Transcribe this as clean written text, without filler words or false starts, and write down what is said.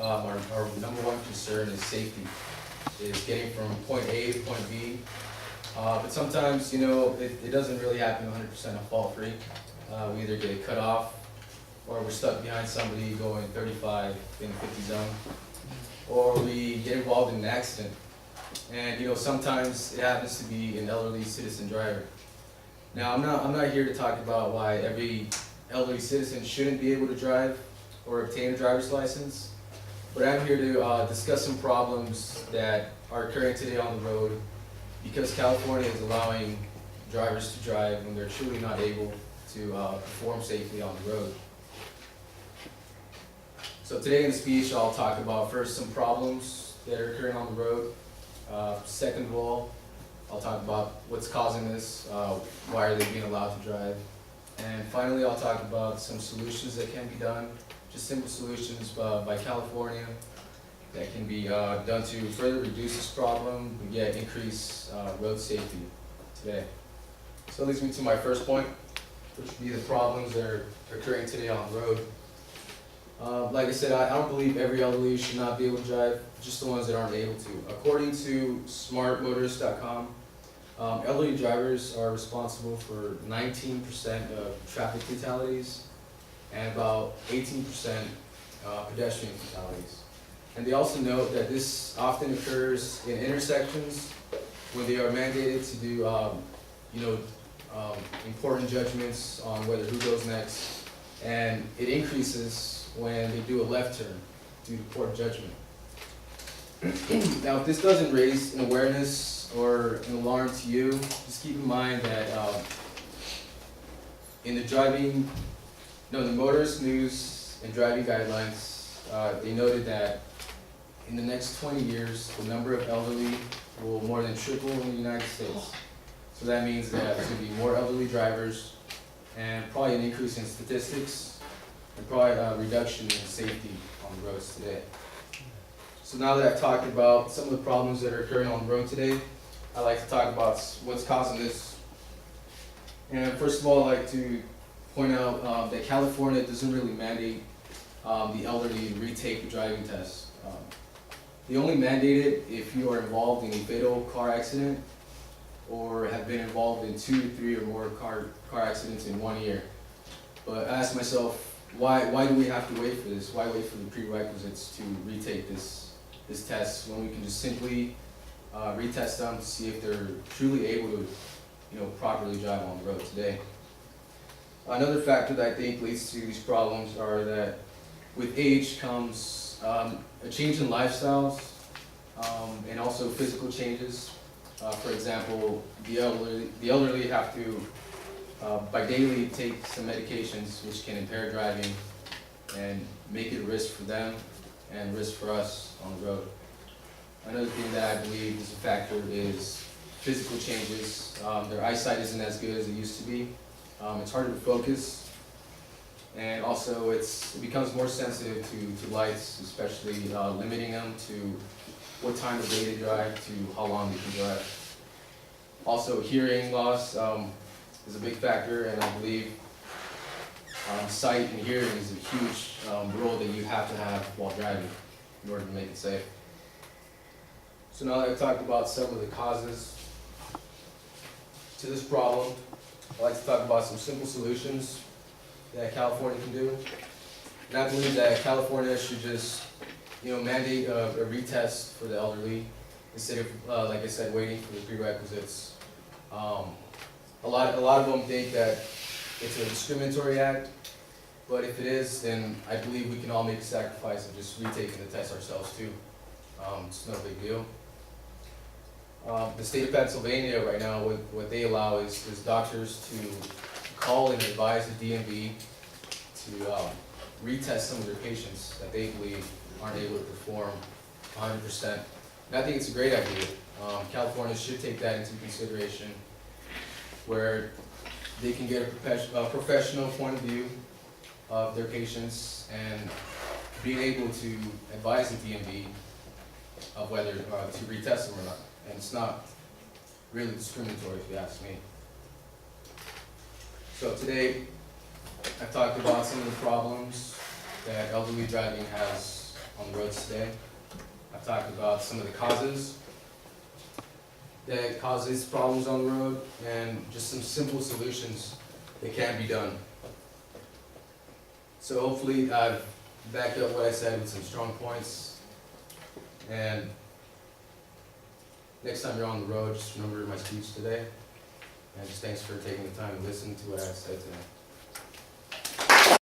our number one concern is safety, is getting from point A to point B. But sometimes, it doesn't really happen 100% fault-free. We either get cut off, or we're stuck behind somebody going 35 in the 50 zone, or we get involved in an accident. And sometimes it happens to be an elderly citizen driver. Now, I'm not here to talk about why every elderly citizen shouldn't be able to drive or obtain a driver's license, but I'm here to discuss some problems that are occurring today on the road because California is allowing drivers to drive when they're truly not able to perform safely on the road. So today in the speech, I'll talk about first some problems that are occurring on the road. Second of all, I'll talk about what's causing this, why are they being allowed to drive. And finally, I'll talk about some solutions that can be done, just simple solutions by California that can be done to further reduce this problem and yet increase road safety today. So that leads me to my first point, which would be the problems that are occurring today on the road. Like I said, I don't believe every elderly should not be able to drive, just the ones that aren't able to. According to smartmotorist.com, elderly drivers are responsible for 19% of traffic fatalities and about 18% pedestrian fatalities. And they also note that this often occurs in intersections when they are mandated to do important judgments on whether who goes next, and it increases when they do a left turn due to poor judgment. Now, if this doesn't raise an awareness or an alarm to you, just keep in mind that in the Motorist News and Driving Guidelines, they noted that in the next 20 years, the number of elderly will more than triple in the United States. So that means that there's going to be more elderly drivers and probably an increase in statistics and probably a reduction in safety on the roads today. So now that I've talked about some of the problems that are occurring on the road today, I'd like to talk about what's causing this. And first of all, I'd like to point out that California doesn't really mandate the elderly to retake the driving test. They only mandate it if you are involved in a fatal car accident or have been involved in 2 to 3 or more car accidents in 1 year. But I asked myself, why do we have to wait for this? Why wait for the prerequisites to retake this test when we can just simply retest them to see if they're truly able to properly drive on the road today? Another factor that I think leads to these problems are that with age comes a change in lifestyles and also physical changes. For example, the elderly have to by daily take some medications which can impair driving and make it a risk for them and risk for us on the road. Another thing that I believe is a factor is physical changes. Their eyesight isn't as good as it used to be. It's harder to focus, and also it becomes more sensitive to lights, especially limiting them to what time of day they drive to how long they can drive. Also, hearing loss is a big factor, and I believe sight and hearing is a huge role that you have to have while driving in order to make it safe. So now that I've talked about some of the causes to this problem, I'd like to talk about some simple solutions that California can do. And I believe that California should just mandate a retest for the elderly instead of, like I said, waiting for the prerequisites. A lot of them think that it's a discriminatory act, but if it is, then I believe we can all make a sacrifice of just retaking the test ourselves too. It's no big deal. The state of Pennsylvania right now, what they allow is doctors to call and advise the DMV to retest some of their patients that they believe aren't able to perform 100%. And I think it's a great idea. California should take that into consideration, where they can get a professional point of view of their patients and being able to advise the DMV of whether to retest them or not. And it's not really discriminatory, if you ask me. So today, I've talked about some of the problems that elderly driving has on the roads today. I've talked about some of the causes that cause these problems on the road, and just some simple solutions that can be done. So hopefully I've backed up what I said with some strong points, and next time you're on the road, just remember my speech today, and just thanks for taking the time to listen to what I said today.